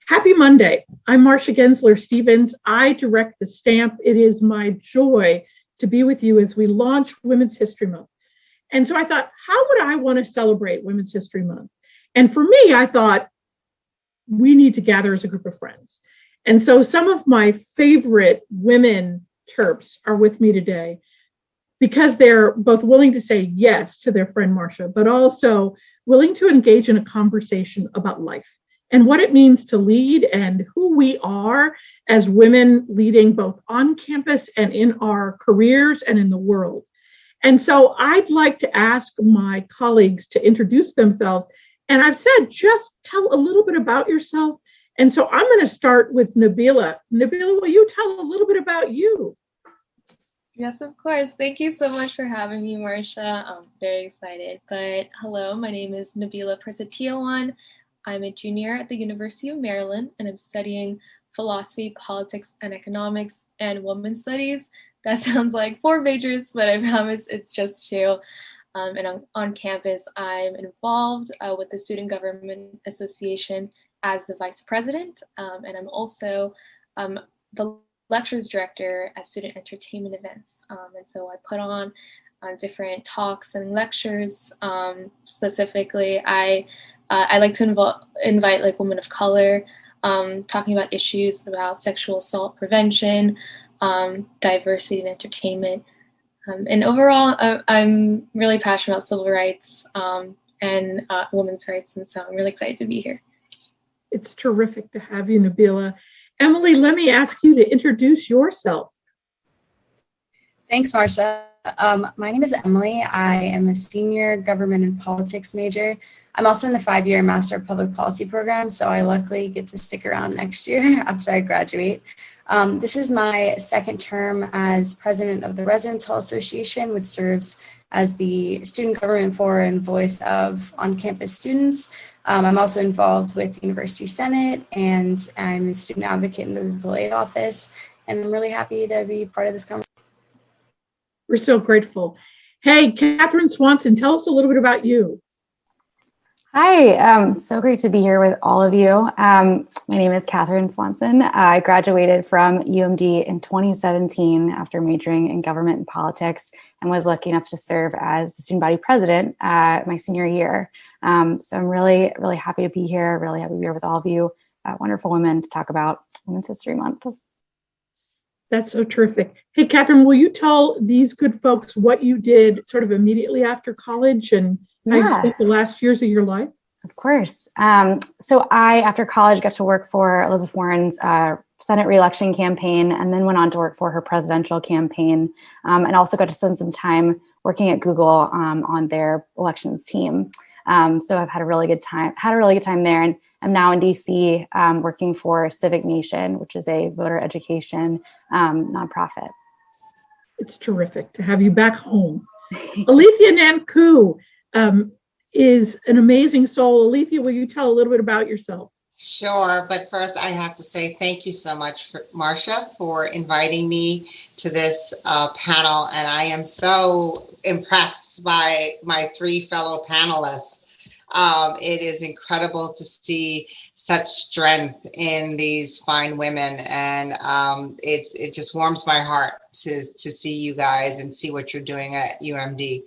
Happy Monday. I'm Marsha Gensler-Stevens. I direct the stamp. It is my joy to be with you as we launch Women's History Month. And so I thought, how would I want to celebrate Women's History Month? And for me, I thought we need to gather as a group of friends. And so some of my favorite women Terps are with me today because they're both willing to say yes to their friend Marsha, but also willing to engage in a conversation about life and what it means to lead and who we are as women leading both on campus and in our careers and in the world. And so I'd like to ask my colleagues to introduce themselves. And I've said, just tell a little bit about yourself. And so I'm going to start with Nabila. Nabila, will you tell a little bit about you? Yes, of course. Thank you so much for having me, Marsha. I'm very excited. But hello, my name is Nabila Prasetiawan. I'm a junior at the University of Maryland, and I'm studying philosophy, politics, and economics, and women's studies. That sounds like 4 majors, but I promise it's just 2. And on campus, I'm involved with the Student Government Association as the vice president, and I'm also the lectures director at student entertainment events. And so I put on different talks and lectures. Specifically, I like to invite like women of color, talking about issues about sexual assault prevention, diversity in entertainment. And overall, I'm really passionate about civil rights and women's rights. And so I'm really excited to be here. It's terrific to have you, Nabila. Emily, let me ask you to introduce yourself. Thanks, Marsha. My name is Emily. I am a senior government and politics major. I'm also in the 5-year Master of Public Policy program, so I luckily get to stick around next year after I graduate. This is my 2nd term as president of the Residence Hall Association, which serves as the student government forum and voice of on-campus students. I'm also involved with the University Senate, and I'm a student advocate in the Legal Aid Office, and I'm really happy to be part of this conversation. We're so grateful. Hey, Katherine Swanson, tell us a little bit about you. Hi, so great to be here with all of you. My name is Katherine Swanson. I graduated from UMD in 2017 after majoring in government and politics, and was lucky enough to serve as the student body president my senior year. So I'm really, really happy to be here, really happy to be here with all of you wonderful women to talk about Women's History Month. That's so terrific. Hey, Katherine, will you tell these good folks what you did sort of immediately after college and how you spent the last years of your life? Of course. So I, after college, got to work for Elizabeth Warren's Senate reelection campaign, and then went on to work for her presidential campaign, and also got to spend some time working at Google on their elections team. So I've had a really good time there, and I'm now in DC working for Civic Nation, which is a voter education nonprofit. It's terrific to have you back home. Alethia Nancoo is an amazing soul. Alethia, will you tell a little bit about yourself? Sure, but first I have to say thank you so much, Marsha, for inviting me to this panel, and I am so impressed by my 3 fellow panelists. It is incredible to see such strength in these fine women, and it just warms my heart to see you guys and see what you're doing at UMD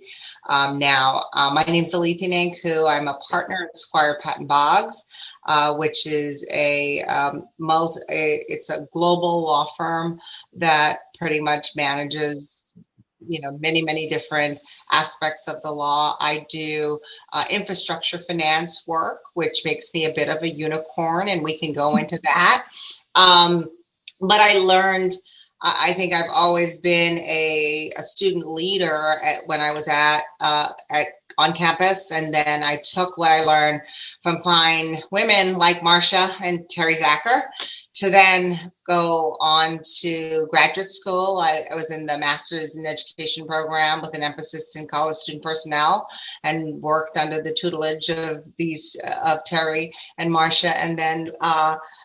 now. My name is Alethia Nancoo. I'm a partner at Squire Patton Boggs, which is it's a global law firm that pretty much manages many different aspects of the law. I do infrastructure finance work, which makes me a bit of a unicorn, and we can go into that. But I learned, I think I've always been a student leader when I was on campus, and then I took what I learned from fine women like Marsha and Terry Zacher to then go on to graduate school. I was in the Master's in Education program with an emphasis in college student personnel, and worked under the tutelage of Terry and Marsha, and then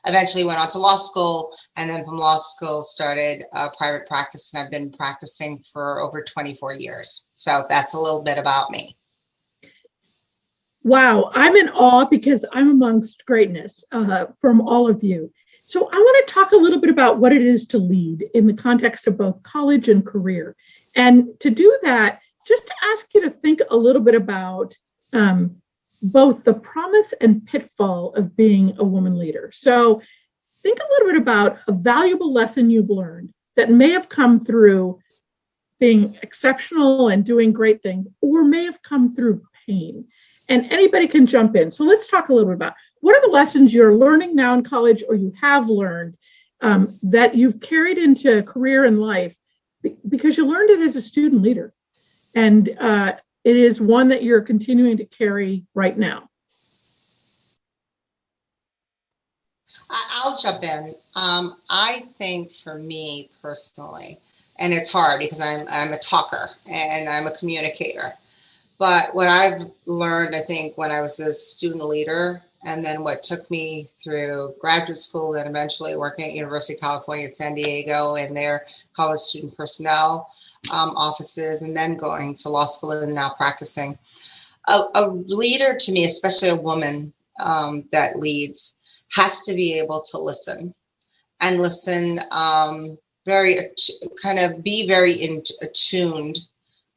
eventually went on to law school, and then from law school started private practice, and I've been practicing for over 24 years. So that's a little bit about me. Wow, I'm in awe because I'm amongst greatness from all of you. So I want to talk a little bit about what it is to lead in the context of both college and career. And to do that, just to ask you to think a little bit about both the promise and pitfall of being a woman leader. So think a little bit about a valuable lesson you've learned that may have come through being exceptional and doing great things, or may have come through pain. And anybody can jump in. So let's talk a little bit about what are the lessons you're learning now in college, or you have learned that you've carried into career and life because you learned it as a student leader. And it is one that you're continuing to carry right now. I'll jump in. I think for me personally, and it's hard because I'm a talker and I'm a communicator. But what I've learned, I think, when I was a student leader, and then what took me through graduate school and eventually working at University of California at San Diego in their college student personnel offices, and then going to law school and now practicing. A leader to me, especially a woman that leads, has to be able to listen and listen very attuned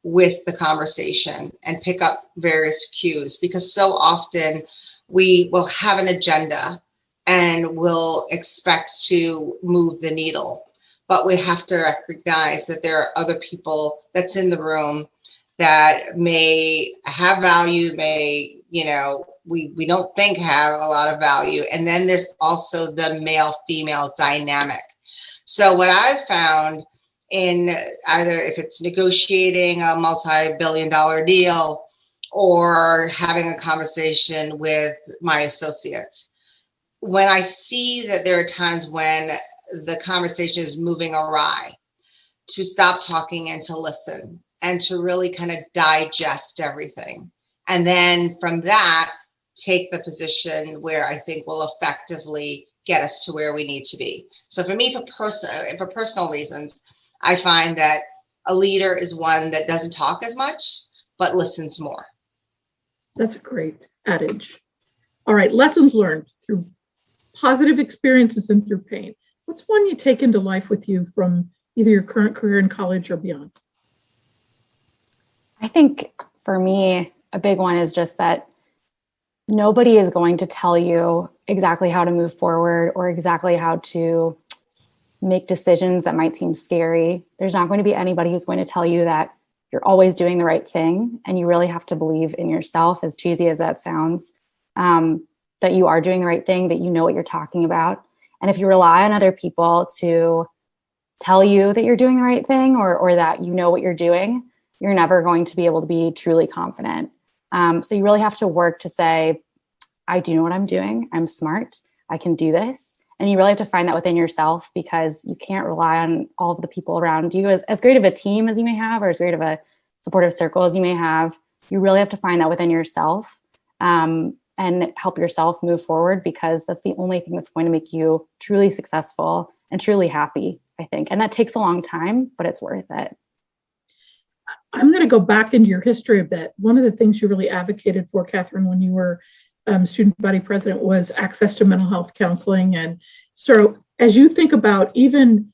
with the conversation and pick up various cues, because so often we will have an agenda and will expect to move the needle, but we have to recognize that there are other people that's in the room that may have value, we don't think have a lot of value. And then there's also the male-female dynamic. So what I've found in either if it's negotiating a multi-billion-dollar deal or having a conversation with my associates, when I see that there are times when the conversation is moving awry, to stop talking and to listen and to really kind of digest everything. And then from that, take the position where I think will effectively get us to where we need to be. So for me, for personal reasons, I find that a leader is one that doesn't talk as much, but listens more. That's a great adage. All right, lessons learned through positive experiences and through pain. What's one you take into life with you from either your current career in college or beyond? I think for me, a big one is just that nobody is going to tell you exactly how to move forward or exactly how to make decisions that might seem scary. There's not going to be anybody who's going to tell you that you're always doing the right thing. And you really have to believe in yourself, as cheesy as that sounds, that you are doing the right thing, that you know what you're talking about. And if you rely on other people to tell you that you're doing the right thing or that you know what you're doing, you're never going to be able to be truly confident. So you really have to work to say, I do know what I'm doing. I'm smart. I can do this. And you really have to find that within yourself, because you can't rely on all of the people around you. As great of a team as you may have, or as great of a supportive circle as you may have, you really have to find that within yourself and help yourself move forward, because that's the only thing that's going to make you truly successful and truly happy, I think. And that takes a long time, but it's worth it. I'm going to go back into your history a bit. One of the things you really advocated for, Katherine, when you were student body president, was access to mental health counseling. And so as you think about even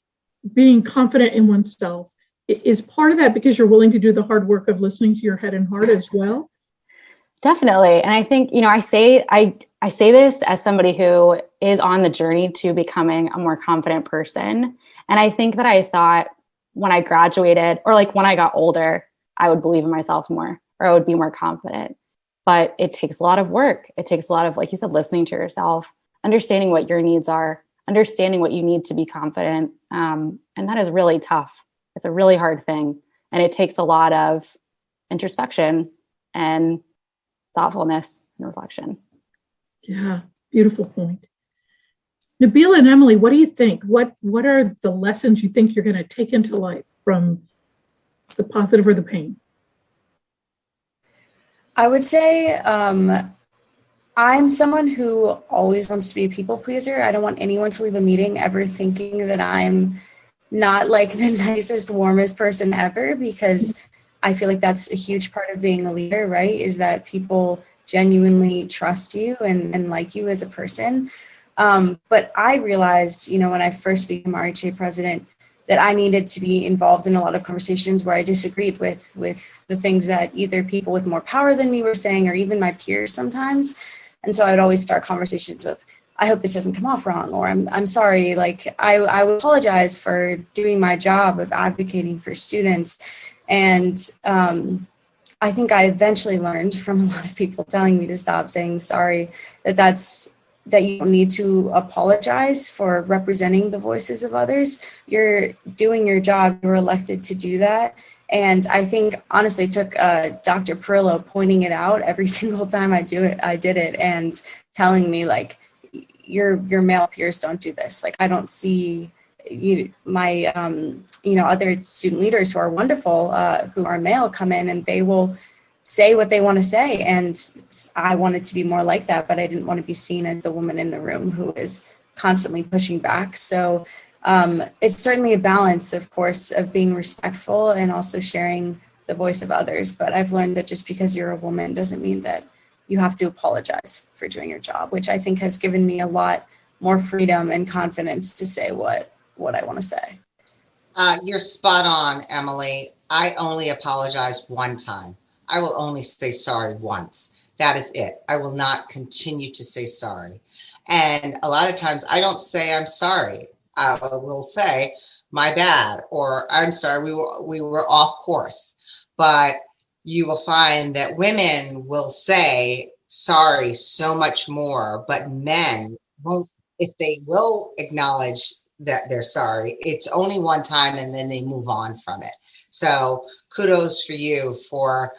being confident in oneself, is part of that because you're willing to do the hard work of listening to your head and heart as well? Definitely. And I think, I say this as somebody who is on the journey to becoming a more confident person. And I think that I thought when I graduated, or like when I got older, I would believe in myself more, or I would be more confident. But it takes a lot of work. It takes a lot of, like you said, listening to yourself, understanding what your needs are, understanding what you need to be confident. And that is really tough. It's a really hard thing. And it takes a lot of introspection and thoughtfulness and reflection. Yeah, beautiful point. Nabila and Emily, what do you think? What are the lessons you think you're going to take into life from the positive or the pain? I would say I'm someone who always wants to be a people pleaser. I don't want anyone to leave a meeting ever thinking that I'm not like the nicest, warmest person ever, because I feel like that's a huge part of being a leader, right? Is that people genuinely trust you and like you as a person. But I realized, when I first became RHA president, that I needed to be involved in a lot of conversations where I disagreed with the things that either people with more power than me were saying, or even my peers sometimes. And so I would always start conversations with, I hope this doesn't come off wrong, or I'm sorry, like I would apologize for doing my job of advocating for students. And I think I eventually learned from a lot of people telling me to stop saying sorry, that you don't need to apologize for representing the voices of others. You're doing your job, you're elected to do that. And I think, honestly, it took Dr. Perillo pointing it out every single time I did it, and telling me, like, your male peers don't do this. Like, I don't see my other student leaders who are wonderful, who are male, come in and they will say what they want to say. And I wanted to be more like that, but I didn't want to be seen as the woman in the room who is constantly pushing back. So it's certainly a balance, of course, of being respectful and also sharing the voice of others. But I've learned that just because you're a woman doesn't mean that you have to apologize for doing your job, which I think has given me a lot more freedom and confidence to say what I want to say. You're spot on, Emily. I only apologize one time. I will only say sorry once. That is it. I will not continue to say sorry. And a lot of times I don't say I'm sorry. I will say my bad, or I'm sorry, we were off course. But you will find that women will say sorry so much more, but men won't. If they will acknowledge that they're sorry, it's only one time and then they move on from it. So kudos for you for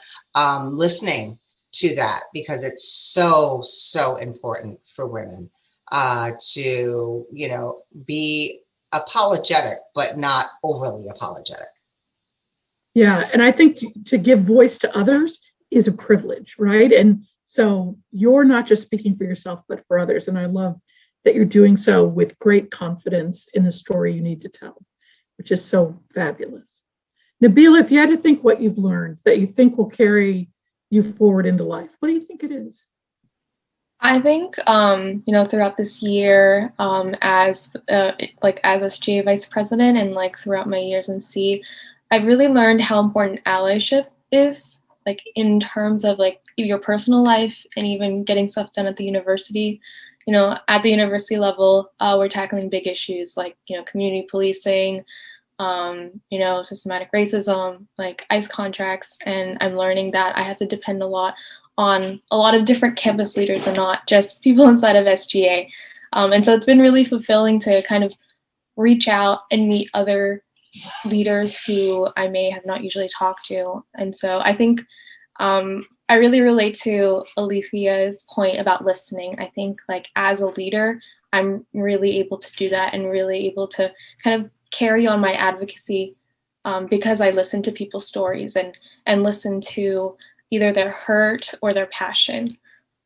listening to that, because it's so important for women to be apologetic, but not overly apologetic. Yeah, and I think to give voice to others is a privilege, right? And so you're not just speaking for yourself, but for others. And I love that you're doing so with great confidence in the story you need to tell, which is so fabulous. Nabila, if you had to think what you've learned that you think will carry you forward into life, what do you think it is? I think, throughout this year, as SGA Vice President, and like throughout my years in C, I've really learned how important allyship is, like in terms of like your personal life and even getting stuff done at the university. At the university level, we're tackling big issues like, community policing, systematic racism, like ICE contracts. And I'm learning that I have to depend a lot on a lot of different campus leaders and not just people inside of SGA. And so it's been really fulfilling to kind of reach out and meet other leaders who I may have not usually talked to. And so I think I really relate to Alethia's point about listening. I think like as a leader, I'm really able to do that and really able to kind of carry on my advocacy because I listen to people's stories and listen to either their hurt or their passion.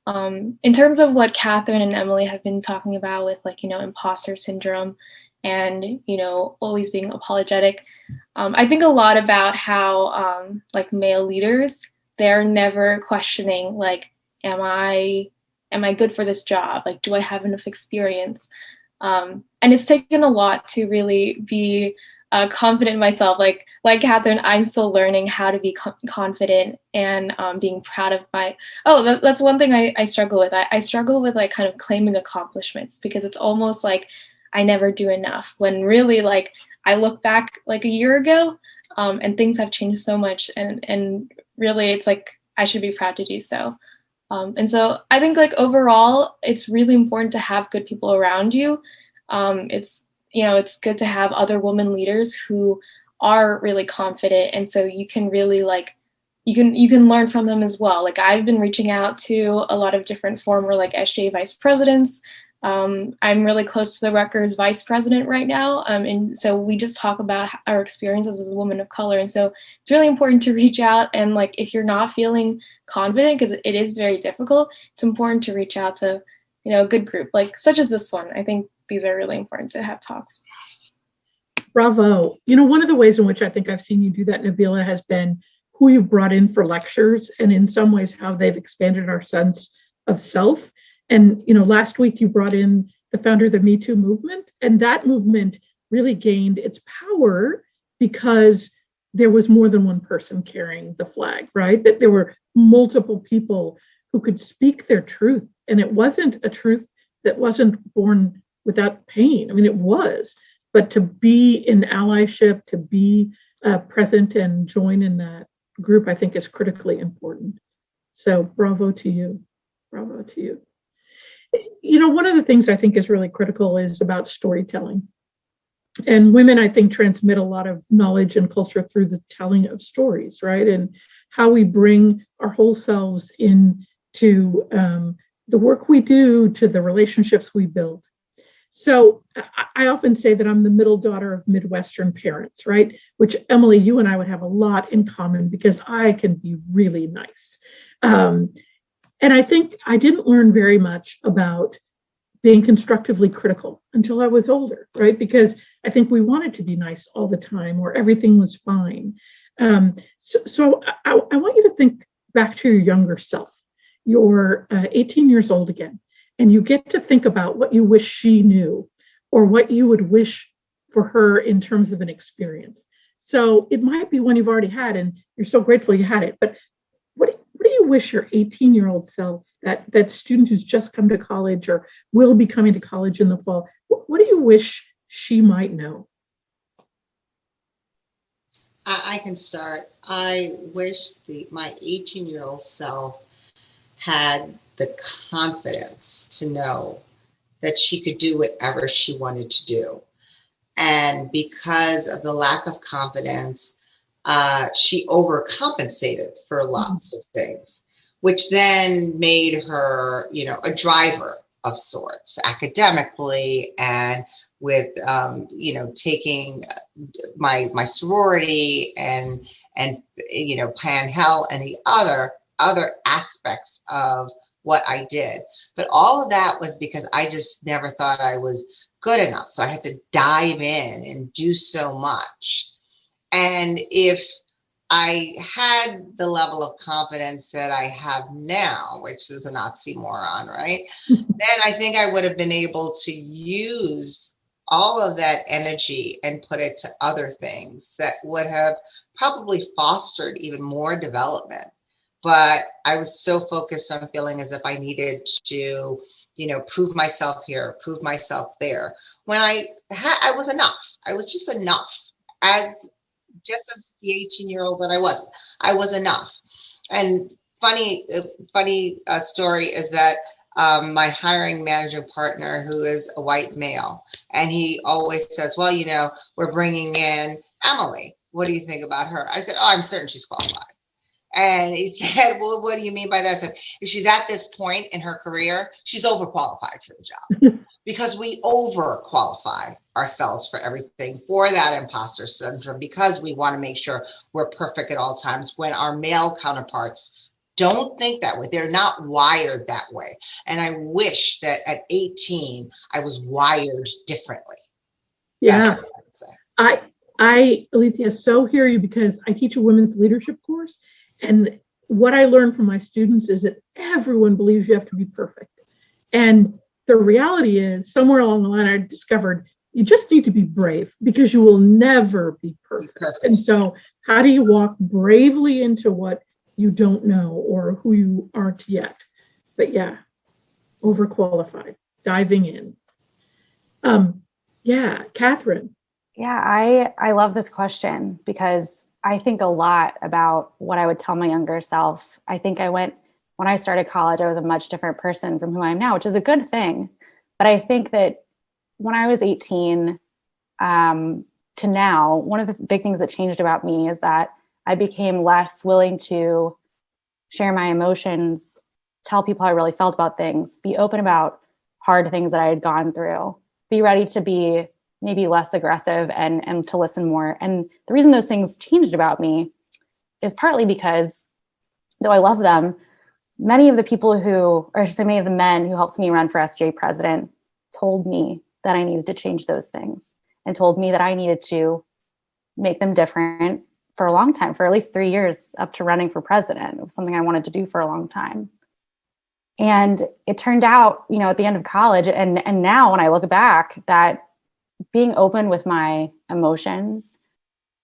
In terms of what Katherine and Emily have been talking about with like, imposter syndrome and, always being apologetic, I think a lot about how like male leaders, they're never questioning like, am I good for this job? Like, do I have enough experience? And it's taken a lot to really be confident in myself. Like Katherine, I'm still learning how to be confident and being proud of that's one thing I struggle with. I struggle with like kind of claiming accomplishments because it's almost like I never do enough, when really like I look back like a year ago and things have changed so much, and really it's like I should be proud to do so. And so I think like overall, it's really important to have good people around you. It's good to have other women leaders who are really confident. And so you can really like, you can learn from them as well. Like I've been reaching out to a lot of different former like SGA vice presidents. I'm really close to the Rutgers vice president right now. And so we just talk about our experiences as a woman of color. And so it's really important to reach out. And like, if you're not feeling confident, because it is very difficult, it's important to reach out to, a good group, like such as this one. I think these are really important to have talks. Bravo. One of the ways in which I think I've seen you do that, Nabila, has been who you've brought in for lectures, and in some ways how they've expanded our sense of self. And last week you brought in the founder of the Me Too movement, and that movement really gained its power because there was more than one person carrying the flag, right? That there were multiple people who could speak their truth, and it wasn't a truth that wasn't born without pain. I mean, it was, but to be in allyship, to be present and join in that group, I think is critically important. So bravo to you. Bravo to you. One of the things I think is really critical is about storytelling. And women, I think, transmit a lot of knowledge and culture through the telling of stories, right? And how we bring our whole selves into the work we do, to the relationships we build. So I often say that I'm the middle daughter of Midwestern parents, right? Which, Emily, you and I would have a lot in common because I can be really nice. And I think I didn't learn very much about being constructively critical until I was older, right? Because I think we wanted to be nice all the time, or everything was fine. So I want you to think back to your younger self. You're 18 years old again, and you get to think about what you wish she knew, or what you would wish for her in terms of an experience. So it might be one you've already had, and you're so grateful you had it. But what do you wish your 18-year-old self, that student who's just come to college or will be coming to college in the fall, what do you wish she might know? I can start. I wish my 18-year-old self had the confidence to know that she could do whatever she wanted to do. And because of the lack of confidence, she overcompensated for lots of things, which then made her, a driver of sorts academically, and with, taking my sorority and Pan Hell and the other aspects of what I did. But all of that was because I just never thought I was good enough. So I had to dive in and do so much. And if I had the level of confidence that I have now, which is an oxymoron, right? Then I think I would have been able to use all of that energy and put it to other things that would have probably fostered even more development. But I was so focused on feeling as if I needed to, prove myself here, prove myself there. When I was enough. I was just enough, just as the 18-year-old that I was enough. And funny story is that my hiring managing partner, who is a white male, and he always says, well, we're bringing in Emily. What do you think about her? I said, oh, I'm certain she's qualified. And he said, well, what do you mean by that? I said, if she's at this point in her career, she's overqualified for the job. Because we overqualify ourselves for everything, for that imposter syndrome, because we want to make sure we're perfect at all times, when our male counterparts don't think that way. They're not wired that way. And I wish that at 18, I was wired differently. Yeah. That's what I would say. I, Alethia, so hear you, because I teach a women's leadership course. And what I learned from my students is that everyone believes you have to be perfect. And the reality is, somewhere along the line, I discovered you just need to be brave, because you will never be perfect. And so how do you walk bravely into what you don't know or who you aren't yet? But yeah, overqualified, diving in. Yeah, Katherine. Yeah, I love this question, because I think a lot about what I would tell my younger self. I think when I started college, I was a much different person from who I am now, which is a good thing. But I think that when I was 18 to now, one of the big things that changed about me is that I became less willing to share my emotions, tell people how I really felt about things, be open about hard things that I had gone through, be ready to be maybe less aggressive and to listen more. And the reason those things changed about me is partly because, though I love them, many of the people who, or I should say many of the men who helped me run for RHA President, told me that I needed to change those things, and told me that I needed to make them different, for a long time, for at least 3 years up to running for president. It was something I wanted to do for a long time. And it turned out, at the end of college and now when I look back, that being open with my emotions,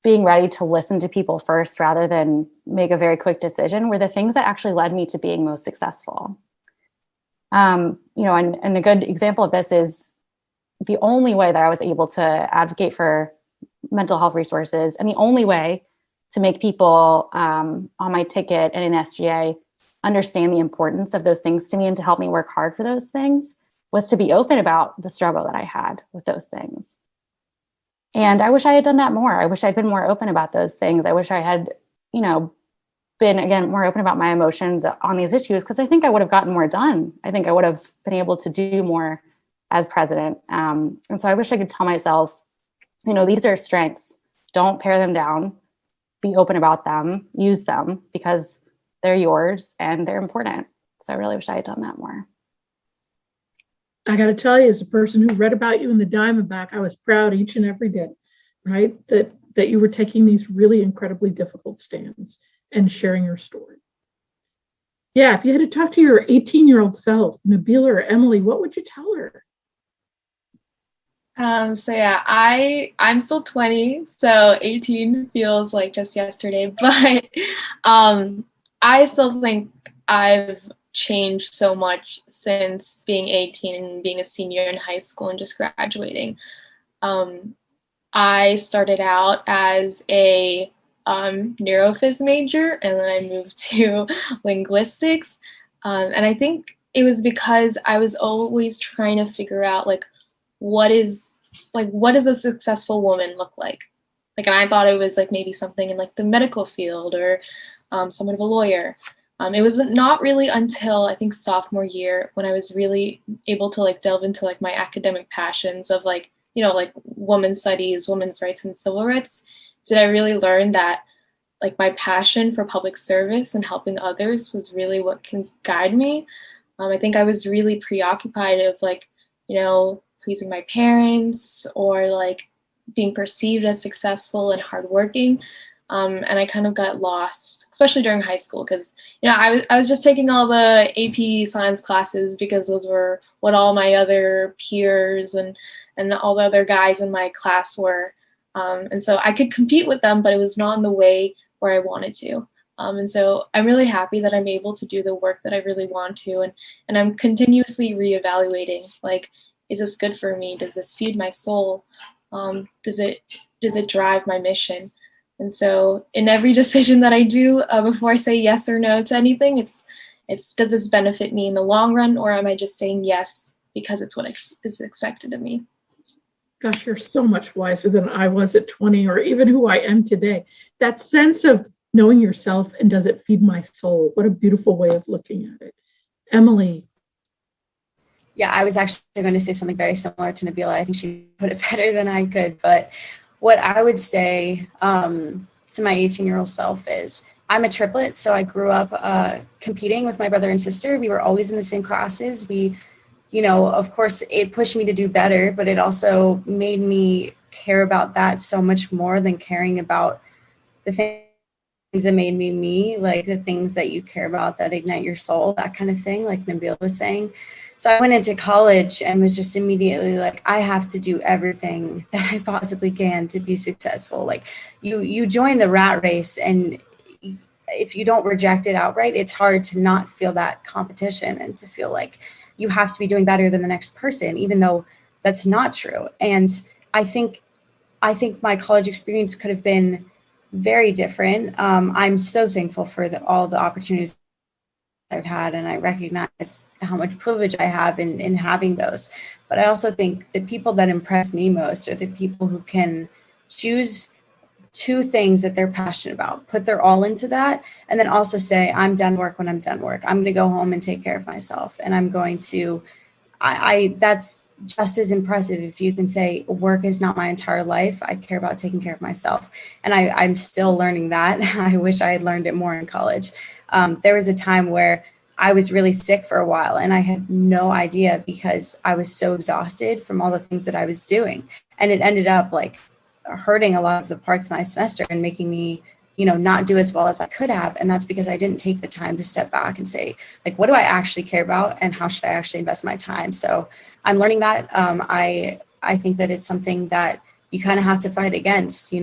being ready to listen to people first rather than make a very quick decision were the things that actually led me to being most successful. And a good example of this is the only way that I was able to advocate for mental health resources and the only way to make people on my ticket and in SGA understand the importance of those things to me and to help me work hard for those things was to be open about the struggle that I had with those things. And I wish I had done that more. I wish I'd been more open about those things. I wish I had, been, again, more open about my emotions on these issues, because I think I would have gotten more done. I think I would have been able to do more as president. And so I wish I could tell myself, these are strengths. Don't pare them down. Be open about them. Use them because they're yours and they're important. So I really wish I had done that more. I got to tell you, as a person who read about you in the Diamondback, I was proud each and every day, right? That you were taking these really incredibly difficult stands and sharing your story. Yeah, if you had to talk to your 18-year-old self, Nabila or Emily, what would you tell her? I'm still 20, so 18 feels like just yesterday, but I still think I've changed so much since being 18 and being a senior in high school and just graduating. I started out as a neurophys major, and then I moved to linguistics. And I think it was because I was always trying to figure out what does a successful woman look like? And I thought it was maybe something in the medical field or somewhat of a lawyer. It was not really until I think sophomore year when I was really able to delve into my academic passions of women's studies, women's rights, and civil rights, did I really learn that my passion for public service and helping others was really what can guide me. I think I was really preoccupied of pleasing my parents or being perceived as successful and hardworking. And I kind of got lost, especially during high school, because I was just taking all the AP science classes because those were what all my other peers and all the other guys in my class were. And so I could compete with them, but it was not in the way where I wanted to. And so I'm really happy that I'm able to do the work that I really want to. And I'm continuously reevaluating, is this good for me? Does this feed my soul? Does it drive my mission? And so in every decision that I do, before I say yes or no to anything, it's does this benefit me in the long run, or am I just saying yes because it's what is expected of me? Gosh, you're so much wiser than I was at 20 or even who I am today. That sense of knowing yourself and does it feed my soul? What a beautiful way of looking at it. Emily. Yeah, I was actually going to say something very similar to Nabila. I think she put it better than I could. But what I would say to my 18-year-old self is I'm a triplet. So I grew up competing with my brother and sister. We were always in the same classes. Of course, it pushed me to do better, but it also made me care about that so much more than caring about the things that made me me, the things that you care about that ignite your soul, that kind of thing, like Nabila was saying. So I went into college and was just immediately I have to do everything that I possibly can to be successful. You join the rat race, and if you don't reject it outright, it's hard to not feel that competition and to feel like you have to be doing better than the next person, even though that's not true. And I think my college experience could have been very different. I'm so thankful for all the opportunities I've had, and I recognize how much privilege I have in having those. But I also think the people that impress me most are the people who can choose two things that they're passionate about, put their all into that, and then also say, I'm done work when I'm done work. I'm going to go home and take care of myself. And I'm going to, that's just as impressive if you can say, work is not my entire life. I care about taking care of myself. And I'm still learning that. I wish I had learned it more in college. There was a time where I was really sick for a while and I had no idea because I was so exhausted from all the things that I was doing. And it ended up hurting a lot of the parts of my semester and making me not do as well as I could have. And that's because I didn't take the time to step back and say, like, what do I actually care about and how should I actually invest my time? So I'm learning that. I think that it's something that you kind of have to fight against,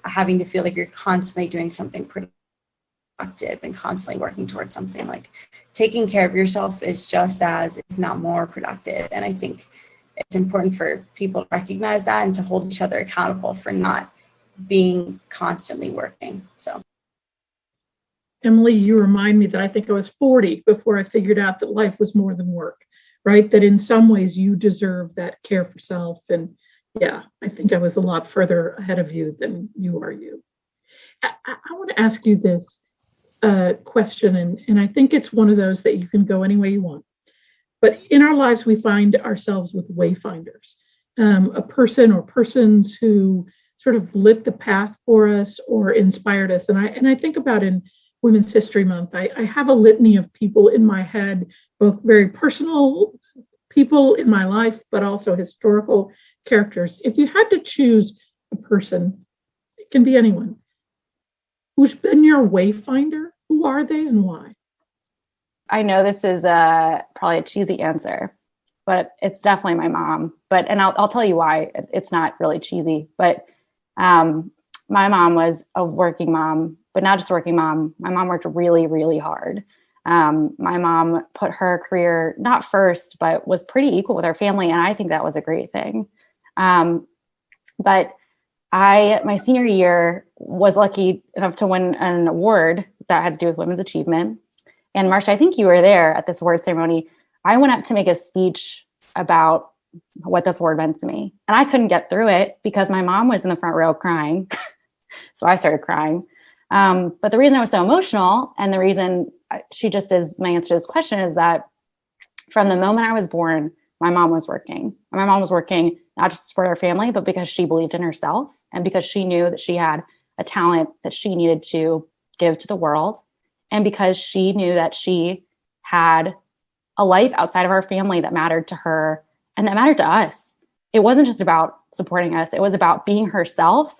having to feel like you're constantly doing something productive and constantly working towards something. Like, taking care of yourself is just as, if not more, productive. And I think it's important for people to recognize that and to hold each other accountable for not being constantly working. So, Emily, you remind me that I think I was 40 before I figured out that life was more than work, right? That in some ways you deserve that care for self. And yeah, I think I was a lot further ahead of you than you are you. I want to ask you this question, and I think it's one of those that you can go any way you want. But in our lives, we find ourselves with wayfinders, a person or persons who sort of lit the path for us or inspired us. And I think about in Women's History Month, I have a litany of people in my head, both very personal people in my life, but also historical characters. If you had to choose a person, it can be anyone, who's been your wayfinder, who are they and why? I know this is probably a cheesy answer, but it's definitely my mom. And I'll tell you why it's not really cheesy. But my mom was a working mom, but not just a working mom. My mom worked really, really hard. My mom put her career not first, but was pretty equal with her family. And I think that was a great thing. But my senior year was lucky enough to win an award that had to do with women's achievement. And Marsha, I think you were there at this award ceremony. I went up to make a speech about what this award meant to me. And I couldn't get through it because my mom was in the front row crying. So I started crying. But the reason I was so emotional, and the reason she just is my answer to this question, is that from the moment I was born, my mom was working. And my mom was working not just for her family, but because she believed in herself and because she knew that she had a talent that she needed to give to the world. And because she knew that she had a life outside of our family that mattered to her and that mattered to us. It wasn't just about supporting us. It was about being herself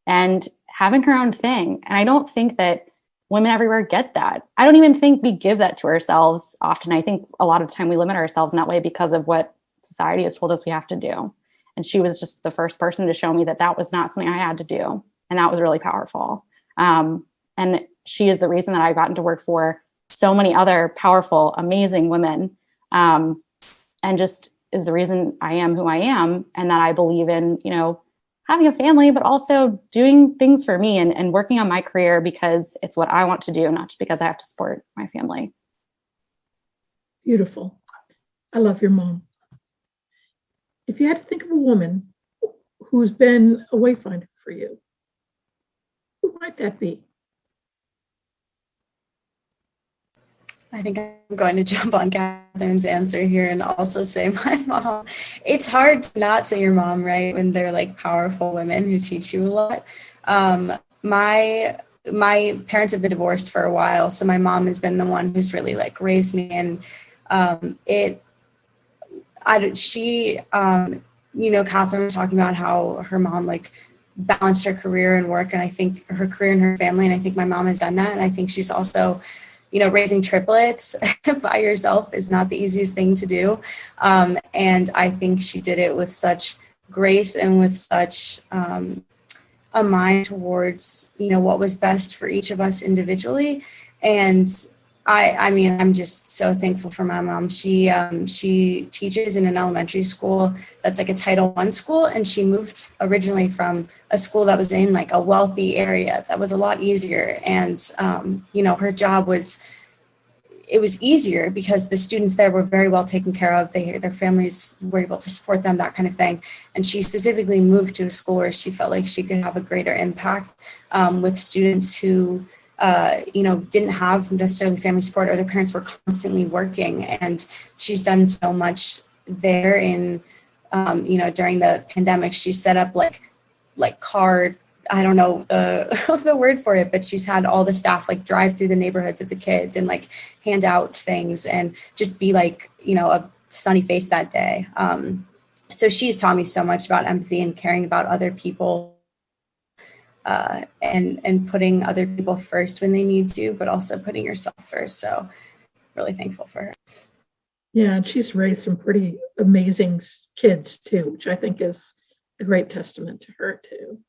and having her own thing. And I don't think that women everywhere get that. I don't even think we give that to ourselves often. I think a lot of the time we limit ourselves in that way because of what society has told us we have to do. And she was just the first person to show me that that was not something I had to do. And that was really powerful. And she is the reason that I've gotten to work for so many other powerful, amazing women, and just is the reason I am who I am, and that I believe in, having a family, but also doing things for me and working on my career because it's what I want to do, not just because I have to support my family. Beautiful. I love your mom. If you had to think of a woman who's been a wayfinder for you, who might that be? I think I'm going to jump on Katherine's answer here and also say my mom. It's hard to not say your mom, right? When they're like powerful women who teach you a lot. My parents have been divorced for a while, so my mom has been the one who's really like raised me, and Katherine was talking about how her mom like balanced her career and work, and I think her career and her family, and I think my mom has done that, and I think she's also, raising triplets by yourself is not the easiest thing to do, and I think she did it with such grace and with such a mind towards what was best for each of us individually. And I mean, I'm just so thankful for my mom. She teaches in an elementary school that's like a Title I school, and she moved originally from a school that was in like a wealthy area that was a lot easier. And her job was easier because the students there were very well taken care of. Their families were able to support them, that kind of thing. And she specifically moved to a school where she felt like she could have a greater impact with students who didn't have necessarily family support, or their parents were constantly working. And she's done so much there in, during the pandemic. She set up like card, I don't know the word for it, but she's had all the staff like drive through the neighborhoods of the kids and like hand out things and just be like, a sunny face that day. So she's taught me so much about empathy and caring about other people. and putting other people first when they need to, but also putting yourself first. So really thankful for her. Yeah, and she's raised some pretty amazing kids too, which I think is a great testament to her too.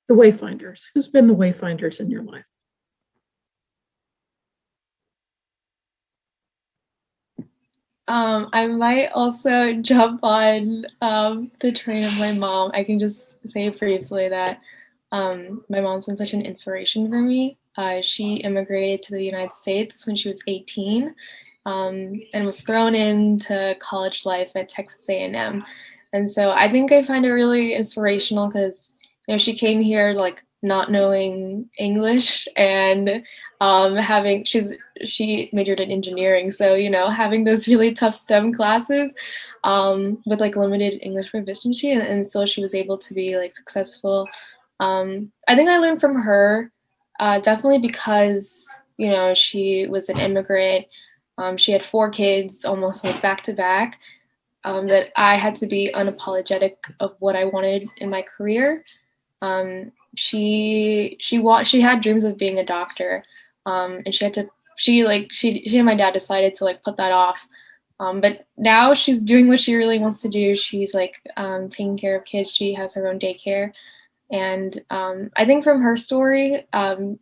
The Wayfinders. Who's been the Wayfinders in your life? I might also jump on the train of my mom. I can just say briefly that my mom's been such an inspiration for me. She immigrated to the United States when she was 18 and was thrown into college life at Texas A&M. And so I think I find it really inspirational because, you know, she came here like not knowing English and she majored in engineering. So, you know, having those really tough STEM classes with like limited English proficiency, and still she was able to be like successful. I think I learned from her definitely because, you know, she was an immigrant. She had 4 kids almost like back to back, that I had to be unapologetic of what I wanted in my career. She had dreams of being a doctor, and she and my dad decided to like put that off. But now she's doing what she really wants to do. She's like taking care of kids. She has her own daycare. And I think from her story,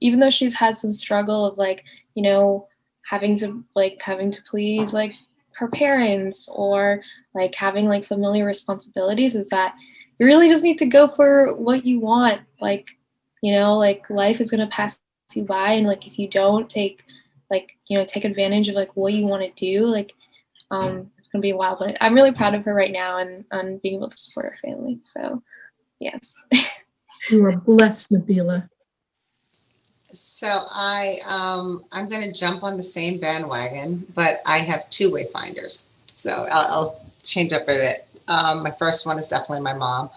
even though she's had some struggle of like, you know, having to please like her parents or like having like familiar responsibilities, is that you really just need to go for what you want. Like, you know, like life is going to pass you by. And like, if you don't take advantage of like what you want to do, like, it's going to be a while, but I'm really proud of her right now and being able to support her family. So yes. You are blessed, Nabila. So I'm going to jump on the same bandwagon, but I have 2 Wayfinders. So I'll change up a bit. My first one is definitely my mom,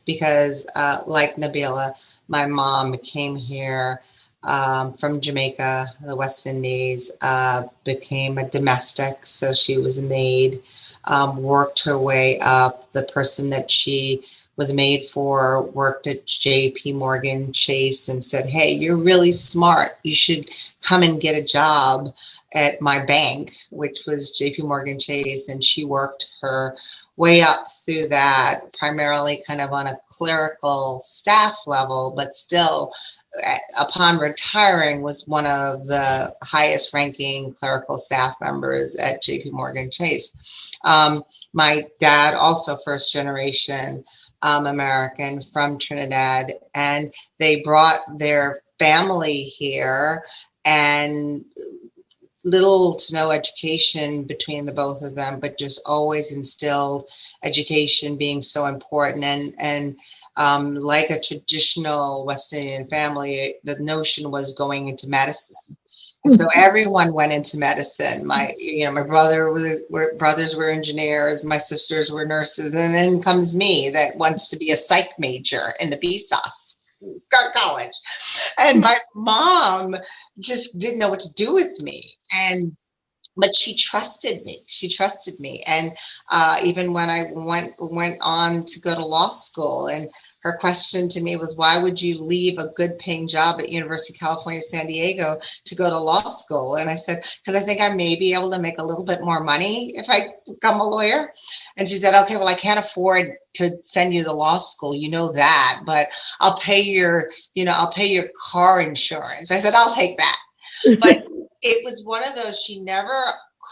because like Nabila, my mom came here from Jamaica, the West Indies, became a domestic. So she was a maid, worked her way up. The person that she was made for worked at JP Morgan Chase and said, hey, you're really smart. You should come and get a job at my bank, which was JP Morgan Chase. And she worked her way up through that, primarily kind of on a clerical staff level, but still upon retiring was one of the highest ranking clerical staff members at JP Morgan Chase. My dad, also first generation American from Trinidad, and they brought their family here, and little to no education between the both of them, but just always instilled education being so important. And like a traditional West Indian family, the notion was going into medicine. So everyone went into medicine. My brothers were engineers, my sisters were nurses, and then comes me that wants to be a psych major in the BSOS college. And my mom just didn't know what to do with me. But she trusted me. And even when I went on to go to law school, and her question to me was, why would you leave a good paying job at University of California, San Diego to go to law school? And I said, because I think I may be able to make a little bit more money if I become a lawyer. And she said, okay, well, I can't afford to send you to law school. You know that, but I'll pay your car insurance. I said, I'll take that. But it was one of those, she never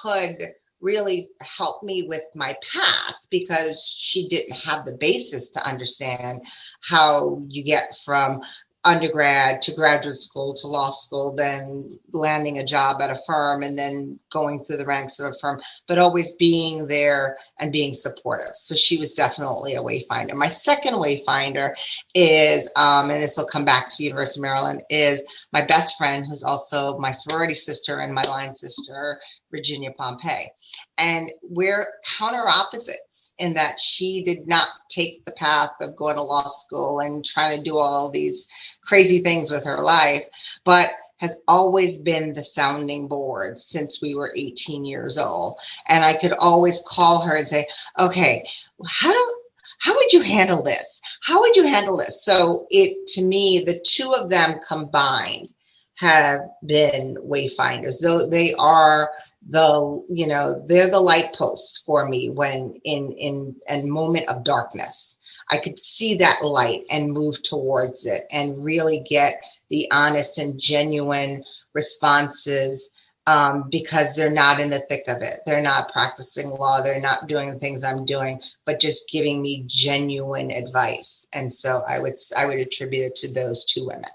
could really help me with my path because she didn't have the basis to understand how you get from undergrad to graduate school to law school, then landing a job at a firm, and then going through the ranks of a firm, but always being there and being supportive. So she was definitely a wayfinder. My second wayfinder is, and this will come back to University of Maryland, is my best friend, who's also my sorority sister and my line sister, Virginia Pompey. And we're counter opposites in that she did not take the path of going to law school and trying to do all these crazy things with her life, but has always been the sounding board since we were 18 years old. And I could always call her and say, okay, how would you handle this? How would you handle this? So to me, the two of them combined have been wayfinders. Though they are they're the light posts for me when in a moment of darkness. I could see that light and move towards it and really get the honest and genuine responses, because they're not in the thick of it. They're not practicing law. They're not doing the things I'm doing, but just giving me genuine advice. And so I would attribute it to those two women.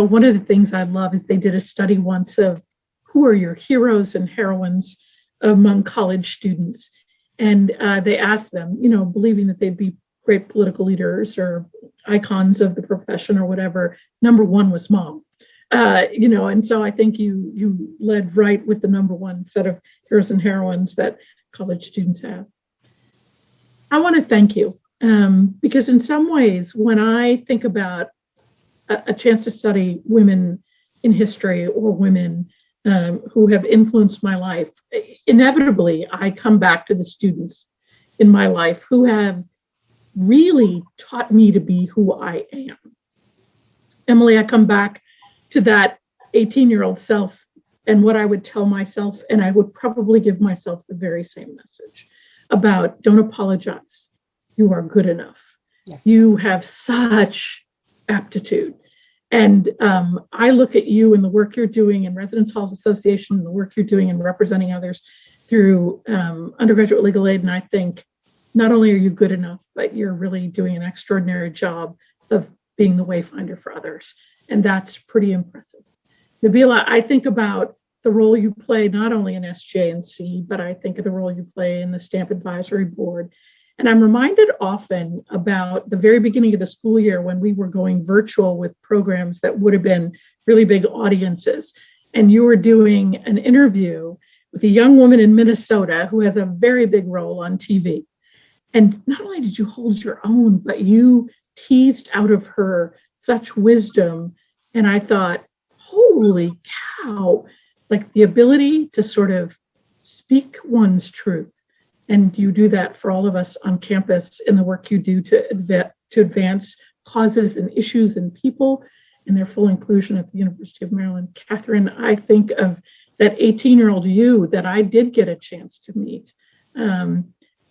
One of the things I love is they did a study once of who are your heroes and heroines among college students. And they asked them, believing that they'd be great political leaders or icons of the profession or whatever. Number one was mom. And so I think you led right with the number one set of heroes and heroines that college students have. I want to thank you because in some ways, when I think about a chance to study women in history or women who have influenced my life, inevitably I come back to the students in my life who have really taught me to be who I am. Emily, I come back to that 18-year-old self and what I would tell myself, and I would probably give myself the very same message about don't apologize. You are good enough. Yeah. You have such aptitude. And I look at you and the work you're doing in Residence Halls Association and the work you're doing in representing others through undergraduate legal aid, and I think not only are you good enough, but you're really doing an extraordinary job of being the wayfinder for others. And that's pretty impressive. Nabila, I think about the role you play not only in SJNC, but I think of the role you play in the Stamp Advisory Board. And I'm reminded often about the very beginning of the school year when we were going virtual with programs that would have been really big audiences. And you were doing an interview with a young woman in Minnesota who has a very big role on TV. And not only did you hold your own, but you teased out of her such wisdom. And I thought, holy cow, like the ability to sort of speak one's truth. And you do that for all of us on campus in the work you do to advance causes and issues and people and their full inclusion at the University of Maryland. Katherine, I think of that 18-year-old you that I did get a chance to meet.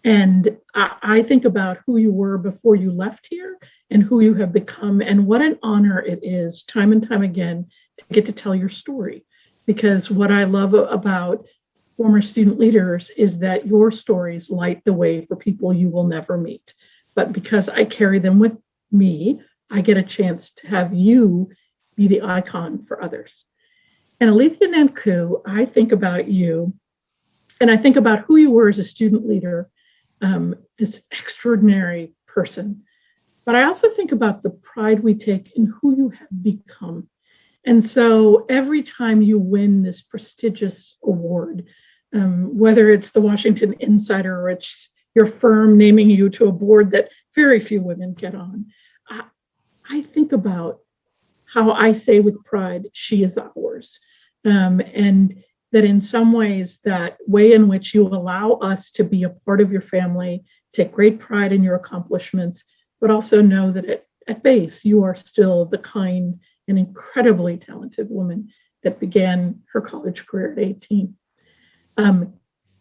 And I think about who you were before you left here and who you have become. And what an honor it is time and time again to get to tell your story. Because what I love about former student leaders is that your stories light the way for people you will never meet. But because I carry them with me, I get a chance to have you be the icon for others. And Alethia Nancoo, I think about you, and I think about who you were as a student leader, this extraordinary person. But I also think about the pride we take in who you have become. And so every time you win this prestigious award, whether it's the Washington Insider or it's your firm naming you to a board that very few women get on, I think about how I say with pride, she is ours. And that in some ways, that way in which you allow us to be a part of your family, take great pride in your accomplishments, but also know that at base, you are still the kind and incredibly talented woman that began her college career at 18.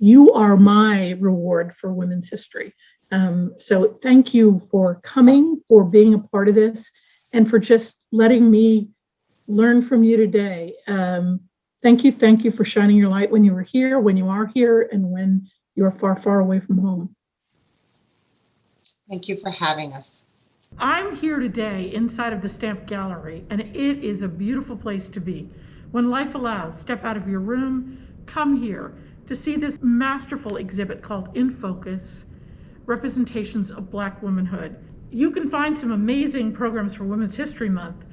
You are my reward for women's history. So thank you for coming, for being a part of this, and for just letting me learn from you today. Thank you for shining your light when you were here, when you are here, and when you are far, far away from home. Thank you for having us. I'm here today inside of the Stamp Gallery, and it is a beautiful place to be. When life allows, step out of your room, come here to see this masterful exhibit called In Focus, Representations of Black Womanhood. You can find some amazing programs for Women's History Month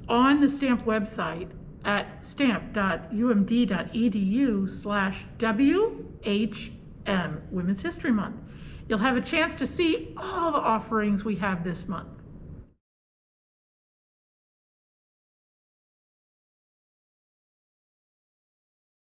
on the Stamp website at stamp.umd.edu/WHM, Women's History Month. You'll have a chance to see all the offerings we have this month.